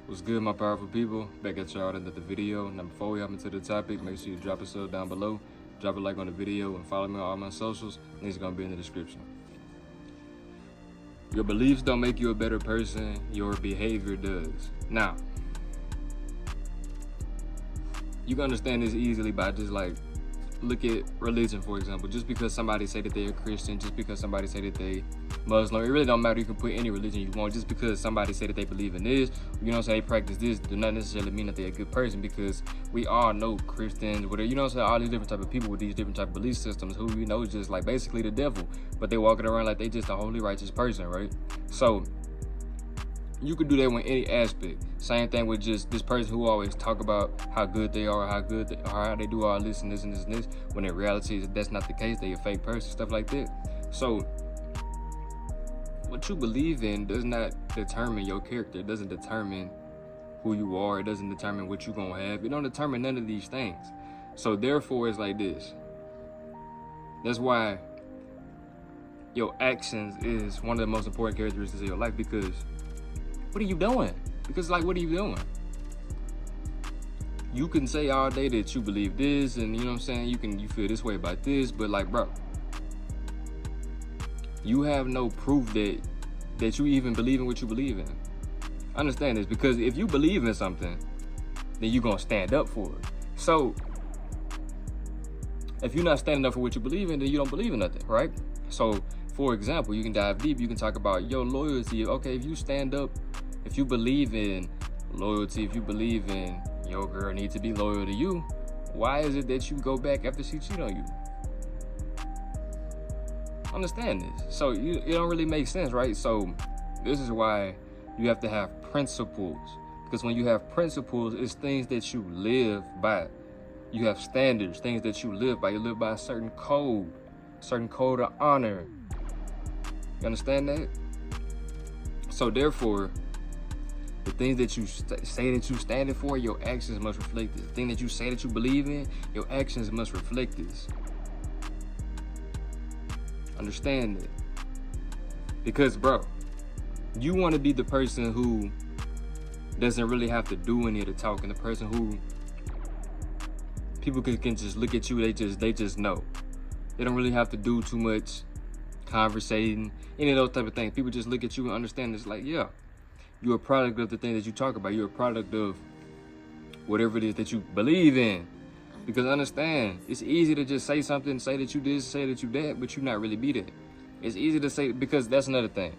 What's good, my powerful people? Back at y'all another video. Now, before we hop into the topic, make sure you drop a sub down below, drop a like on the video, and follow me on all my socials. Links are gonna be in the description. Your beliefs don't make you a better person. Your behavior does. Now, you can understand this easily by just look at religion, for example. Just because somebody say that they're a Christian, just because somebody say that they Muslim, it really don't matter. You can put any religion you want. Just because somebody say that they believe in this, they practice this, do not necessarily mean that they're a good person, because we all know Christians, whatever, all these different type of people with these different type of belief systems who, just like basically the devil, but they walking around like they just a holy, righteous person, right? So you could do that with any aspect. Same thing with just this person who always talk about how good they are, how they do all this and this and this and this, when in reality that's not the case. They a fake person, stuff like that. So what you believe in does not determine your character. It doesn't determine who you are. It doesn't determine what you're gonna have. It don't determine none of these things. So therefore, it's like this. That's why your actions is one of the most important characteristics of your life, because what are you doing? Because what are you doing? You can say all day that you believe this, and you feel this way about this, but bro, you have no proof that you even believe in what you believe in. Understand this, because if you believe in something, then you're gonna stand up for it. So if you're not standing up for what you believe in, then you don't believe in nothing, right? So for example, you can dive deep, you can talk about your loyalty. Okay, if you stand up, if you believe in loyalty, if you believe in your girl needs to be loyal to you, why is it that you go back after she cheat on you? Understand this. So it don't really make sense, right? So this is why you have to have principles, because when you have principles, it's things that you live by. You have standards, things that you live by. You live by a certain code of honor. You understand that? So therefore, the things that you say that you standing for, your actions must reflect this. The thing that you say that you believe in, your actions must reflect this. Understand that. Because, bro, you want to be the person who doesn't really have to do any of the talking, the person who people can just look at you, they just know. They don't really have to do too much conversating, any of those type of things. People just look at you and understand it's yeah, you're a product of the thing that you talk about. You're a product of whatever it is that you believe in. Because understand, it's easy to just say something, say that you this, say that you that, but you not really be that. It's easy to say, because that's another thing.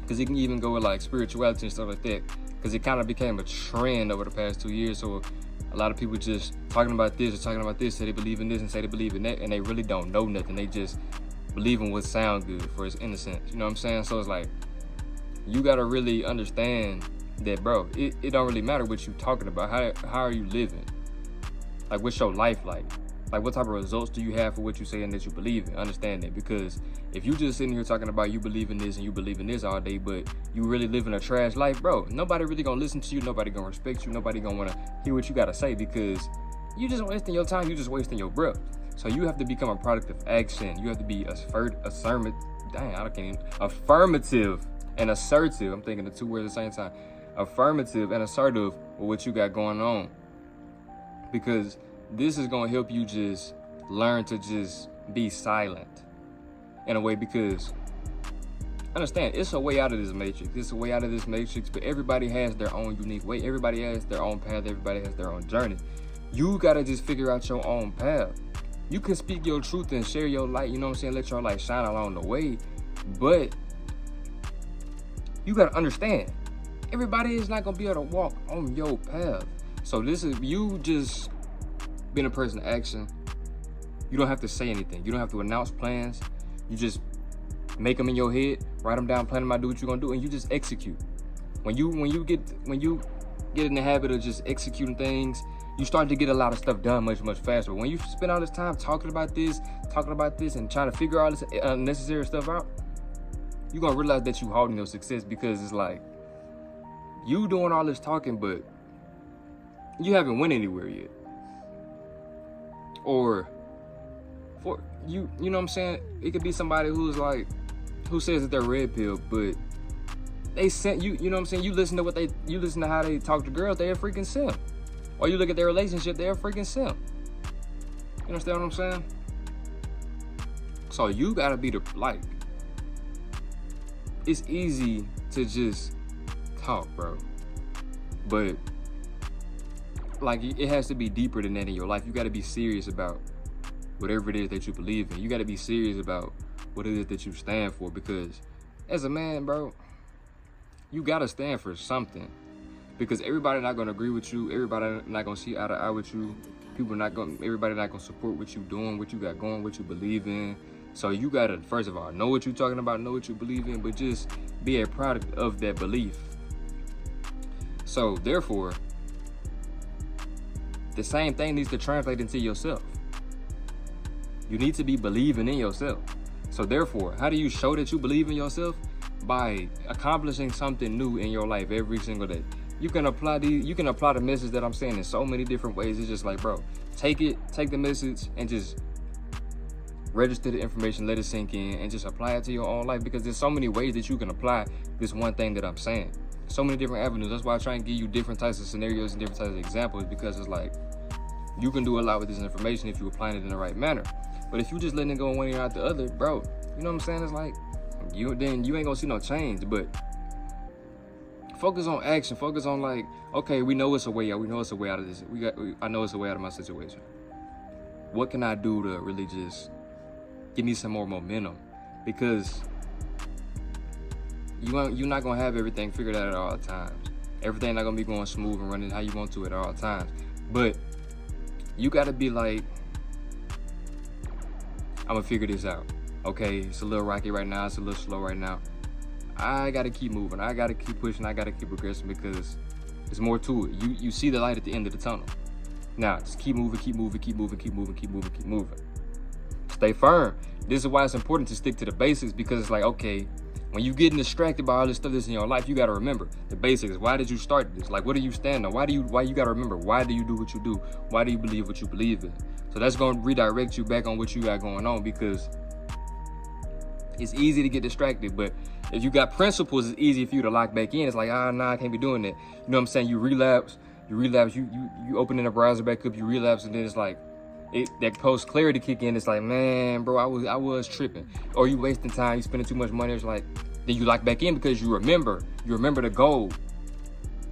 Because it can even go with spirituality and stuff like that. Because it kind of became a trend over the past 2 years. So a lot of people just talking about this or talking about this, say they believe in this and say they believe in that, and they really don't know nothing. They just believe in what sounds good for its innocence. You know what I'm saying? So it's you gotta really understand that, bro, it don't really matter what you talking about. How are you living? What's your life like? What type of results do you have for what you saying that you believe in? Understand that, because if you just sitting here talking about you believe in this and you believe in this all day, but you really living a trash life, bro, nobody really gonna listen to you. Nobody gonna respect you. Nobody gonna wanna hear what you gotta say, because you just wasting your time. You just wasting your breath. So you have to become a product of action. You have to be affirmative and assertive. I'm thinking the two words at the same time. Affirmative and assertive with what you got going on. Because this is going to help you just learn to just be silent in a way, because understand, it's a way out of this matrix. It's a way out of this matrix, but everybody has their own unique way. Everybody has their own path. Everybody has their own journey. You got to just figure out your own path. You can speak your truth and share your light, let your light shine along the way, but you got to understand, everybody is not going to be able to walk on your path. So this is you just being a person of action. You don't have to say anything. You don't have to announce plans. You just make them in your head, write them down, plan them out, do what you're gonna do, and you just execute. When you get in the habit of just executing things, you start to get a lot of stuff done much faster. When you spend all this time talking about this, and trying to figure all this unnecessary stuff out, you're gonna realize that you're holding your success, because it's you doing all this talking, but you haven't went anywhere yet. Or for you know what I'm saying? It could be somebody who says that they're red pill, but they sent you, you know what I'm saying? You listen to how they talk to girls, they're a freaking simp. Or you look at their relationship, they're a freaking simp. You understand what I'm saying? So you gotta be it's easy to just talk, bro. But like, it has to be deeper than that in your life. You gotta be serious about whatever it is that you believe in. You gotta be serious about what it is that you stand for, because as a man, bro, you gotta stand for something. Because everybody not gonna agree with you. Everybody not gonna see eye to eye with you. Everybody not gonna support what you doing, what you got going, what you believe in. So you gotta, first of all, know what you're talking about, know what you believe in, but just be a product of that belief. So therefore, the same thing needs to translate into yourself. You need to be believing in yourself. So therefore, how do you show that you believe in yourself? By accomplishing something new in your life every single day. You can apply the message that I'm saying in so many different ways. It's just like, bro, take the message and just register the information, let it sink in, and just apply it to your own life, because there's so many ways that you can apply this one thing that I'm saying. So many different avenues. That's why I try and give you different types of scenarios and different types of examples, because it's like, you can do a lot with this information if you apply it in the right manner. But if you just letting it go one ear out the other, bro, you know what I'm saying? It's like, you ain't gonna see no change. But focus on action. Focus on like, okay, we know it's a way out. We know it's a way out of this. I know it's a way out of my situation. What can I do to really just give me some more momentum? Because you're not gonna have everything figured out at all times. Everything not gonna be going smooth and running how you want to at all times. But you gotta be like, I'm gonna figure this out. Okay, it's a little rocky right now. It's a little slow right now. I gotta keep moving. I gotta keep pushing. I gotta keep progressing, because there's more to it. You see the light at the end of the tunnel. Now, just keep moving, keep moving, keep moving, keep moving, keep moving, keep moving. Stay firm. This is why it's important to stick to the basics, because it's like, okay, when you getting distracted by all this stuff that's in your life, you gotta remember the basics. Why did you start this? Like, what do you stand on? Why you gotta remember? Why do you do what you do? Why do you believe what you believe in? So that's gonna redirect you back on what you got going on, because it's easy to get distracted, but if you got principles, it's easy for you to lock back in. It's like, nah, I can't be doing that. You know what I'm saying? You relapse, you open the browser back up, you relapse, and then it's like, that post clarity kick in. It's like, man, bro, I was tripping. Or you wasting time, you spending too much money. It's like, then you lock back in because you remember the goal.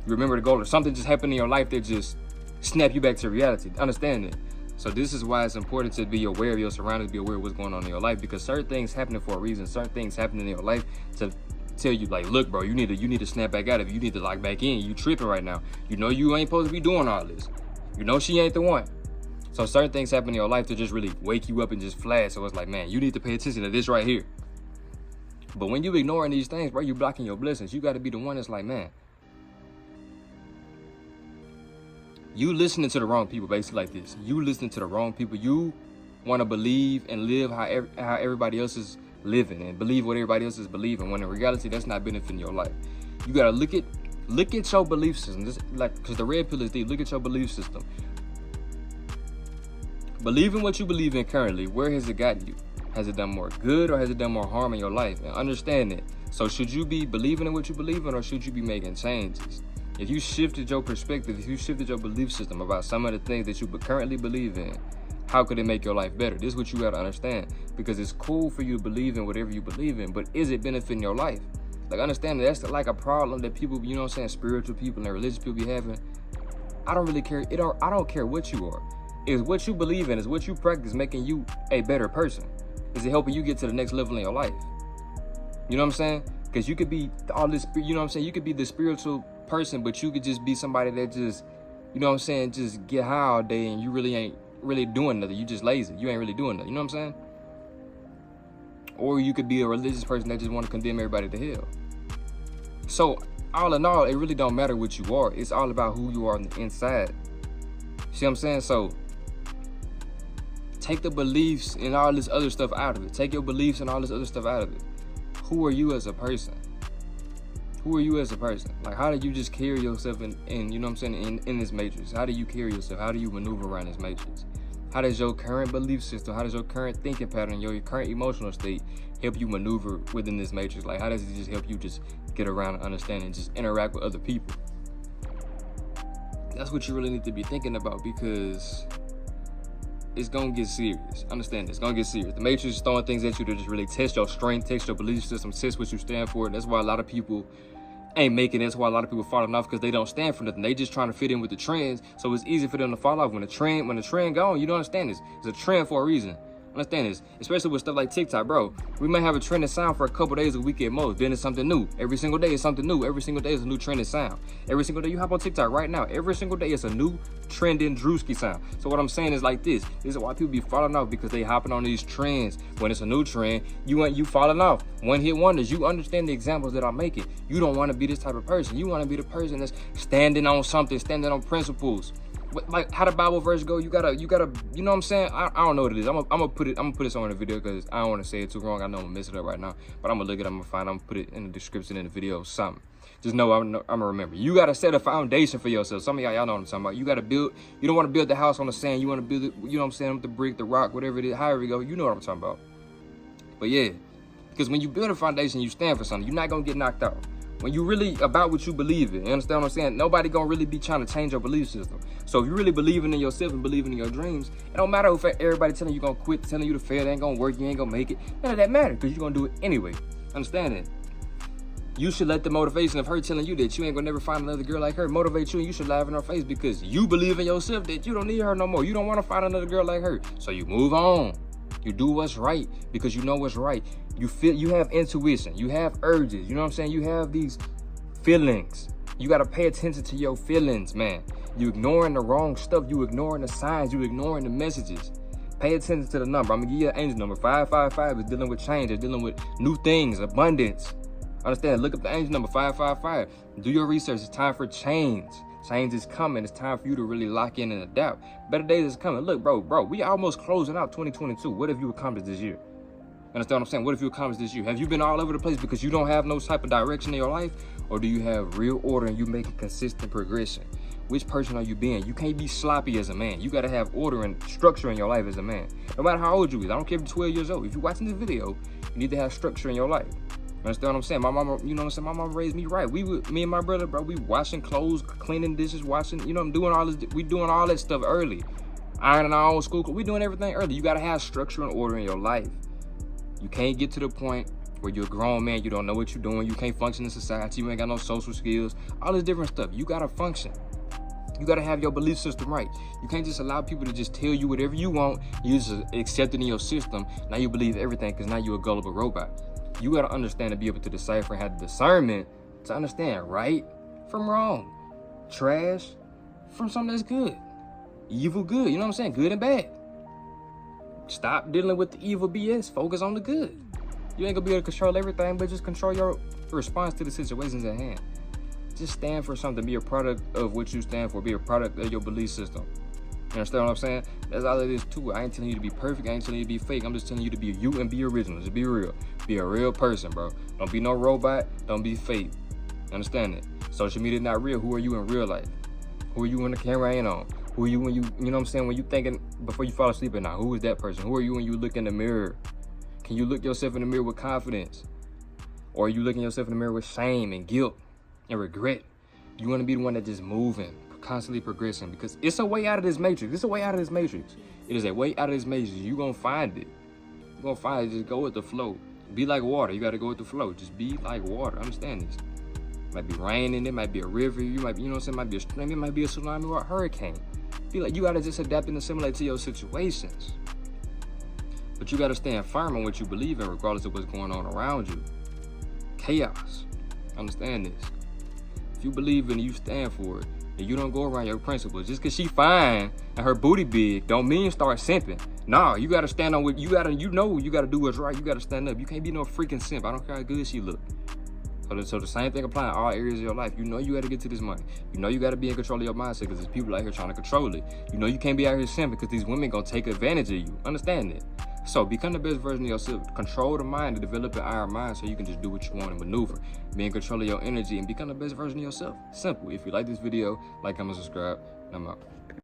You remember the goal, or something just happened in your life that just snap you back to reality. Understand it. So this is why it's important to be aware of your surroundings, be aware of what's going on in your life, because certain things happening for a reason. Certain things happening in your life to tell you, like, look, bro, you need to snap back out of it. You need to lock back in. You tripping right now. You know you ain't supposed to be doing all this. You know she ain't the one. So certain things happen in your life to just really wake you up and just flash. So it's like, man, you need to pay attention to this right here. But when you ignoring these things, bro, you blocking your blessings. You got to be the one that's like, man, you listening to the wrong people, basically like this. You listening to the wrong people. You want to believe and live how everybody else is living, and believe what everybody else is believing, when in reality, that's not benefiting your life. You got to look at your belief system. Just like, because the red pill is deep. Look at your belief system. Believe in what you believe in currently. Where has it gotten you? Has it done more good or has it done more harm in your life? And understand it. So should you be believing in what you believe in, or should you be making changes? If you shifted your perspective, if you shifted your belief system about some of the things that you currently believe in, how could it make your life better? This is what you got to understand, because it's cool for you to believe in whatever you believe in, but is it benefiting your life? Like, understand that that's like a problem that people, you know what I'm saying, spiritual people and religious people be having. I don't really care. I don't care what you are. Is what you believe in, is what you practice making you a better person? Is it helping you get to the next level in your life? You know what I'm saying? Because you could be all this, you know what I'm saying? You could be the spiritual person, but you could just be somebody that just, you know what I'm saying, just get high all day and you really ain't really doing nothing. You just lazy. You ain't really doing nothing. You know what I'm saying? Or you could be a religious person that just want to condemn everybody to hell. So all in all, it really don't matter what you are. It's all about who you are on the inside. See what I'm saying? So take the beliefs and all this other stuff out of it. Take your beliefs and all this other stuff out of it. Who are you as a person? Who are you as a person? Like, how do you just carry yourself in you know what I'm saying, in this matrix? How do you carry yourself? How do you maneuver around this matrix? How does your current belief system, how does your current thinking pattern, your current emotional state help you maneuver within this matrix? Like, how does it just help you just get around and understand and just interact with other people? That's what you really need to be thinking about, because it's gonna get serious. Understand, it's gonna get serious. The matrix is throwing things at you to just really test your strength, test your belief system, test what you stand for. And that's why a lot of people ain't making it. That's why a lot of people falling off, because they don't stand for nothing. They just trying to fit in with the trends, so it's easy for them to fall off. When the trend gone, you don't understand this. It's a trend for a reason. Understand this, especially with stuff like TikTok, bro. We may have a trending sound for a couple days a week at most. Then it's something new. Every single day is something new. Every single day is a new trending sound. Every single day you hop on TikTok right now. Every single day it's a new trending Drewski sound. So what I'm saying is like this. This is why people be falling off, because they hopping on these trends. When it's a new trend, you falling off. One hit wonders. You understand the examples that I'm making. You don't want to be this type of person. You want to be the person that's standing on something, standing on principles. Like how the Bible verse go, you gotta, you know what I'm saying? I don't know what it is. I'm gonna put this on the video, because I don't want to say it too wrong. I know I'm gonna mess it up right now, but I'm gonna look it up, I'm gonna put it in the description in the video or something. Just know I'm gonna remember. You gotta set a foundation for yourself. Some of y'all know what I'm talking about. You gotta build. You don't want to build the house on the sand. You want to build it, you know what I'm saying, with the brick, the rock, whatever it is, however you go. You know what I'm talking about. But yeah, because when you build a foundation, you stand for something. You're not gonna get knocked out. When you really about what you believe in, you understand what I'm saying? Nobody gonna really be trying to change your belief system. So if you really believing in yourself and believing in your dreams, it don't matter if everybody telling you gonna quit, telling you to fail, it ain't gonna work, you ain't gonna make it. None of that matter, because you're gonna do it anyway. Understand that? You should let the motivation of her telling you that you ain't gonna never find another girl like her motivate you, and you should laugh in her face, because you believe in yourself that you don't need her no more. You don't want to find another girl like her. So you move on. You do what's right because you know what's right. You feel, you have intuition, you have urges, you know what I'm saying? You have these feelings. You got to pay attention to your feelings, man. You ignoring the wrong stuff. You ignoring the signs. You ignoring the messages. Pay attention to the number. I'm going to give you an angel number. 555 is dealing with change. It's dealing with new things, abundance. Understand? Look up the angel number 555. Do your research. It's time for change. Change is coming. It's time for you to really lock in and adapt. Better days is coming. Look, bro, we almost closing out 2022. What have you accomplished this year? Understand what I'm saying? What have you accomplished this year? Have you been all over the place because you don't have no type of direction in your life? Or do you have real order and you making consistent progression? Which person are you being? You can't be sloppy as a man. You got to have order and structure in your life as a man. No matter how old you is. I don't care if you're 12 years old. If you're watching this video, you need to have structure in your life. Understand what I'm saying? My mama, you know what I'm saying? My mama raised me right. Me and my brother, bro, we washing clothes, cleaning dishes, washing, you know, I'm doing all this. We doing all that stuff early. Ironing our own school. We doing everything early. You got to have structure and order in your life. You can't get to the point where you're a grown man, you don't know what you're doing, you can't function in society, you ain't got no social skills, all this different stuff. You gotta function. You gotta have your belief system right. You can't just allow people to just tell you whatever you want, you just accept it in your system, now you believe everything because now you're a gullible robot. You gotta understand to be able to decipher and have the discernment to understand right from wrong, trash from something that's good, evil good, you know what I'm saying, good and bad. Stop dealing with the evil BS. Focus on the good. You ain't gonna be able to control everything, but just control your response to the situations at hand. Just stand for something. Be a product of what you stand for. Be a product of your belief system. You understand what I'm saying? That's all it is too. I ain't telling you to be perfect. I ain't telling you to be fake. I'm just telling you to be you and be original. Just be real. Be a real person, bro. Don't be no robot. Don't be fake. Understand it? Social media not real. Who are you in real life? Who are you when the camera ain't on? Who are you when you know what I'm saying, when you thinking before you fall asleep at night? Who is that person? Who are you when you look in the mirror? Can you look yourself in the mirror with confidence? Or are you looking yourself in the mirror with shame and guilt and regret? You want to be the one that just moving, constantly progressing, because it's a way out of this matrix. It's a way out of this matrix. It is a way out of this matrix. You're going to find it. You're going to find it. Just go with the flow. Be like water. You got to go with the flow. Just be like water. Understand this. It might be raining. It might be a river. You know what I'm saying? It might be a stream. It might be a tsunami or a hurricane. Feel like you gotta just adapt and assimilate to your situations. But you gotta stand firm on what you believe in, regardless of what's going on around you. Chaos. Understand this. If you believe in it, you stand for it. And you don't go around your principles. Just cause she fine and her booty big, don't mean start simping. Nah, you gotta stand on what you gotta, you gotta do what's right. You gotta stand up. You can't be no freaking simp. I don't care how good she look. So the same thing applying in all areas of your life. You know you got to get to this money. You know you got to be in control of your mindset because there's people out here trying to control it. You know you can't be out here simping because these women going to take advantage of you. Understand it. So become the best version of yourself. Control the mind and develop an iron mind so you can just do what you want and maneuver. Be in control of your energy and become the best version of yourself. Simple. If you like this video, like, comment, subscribe, and I'm out.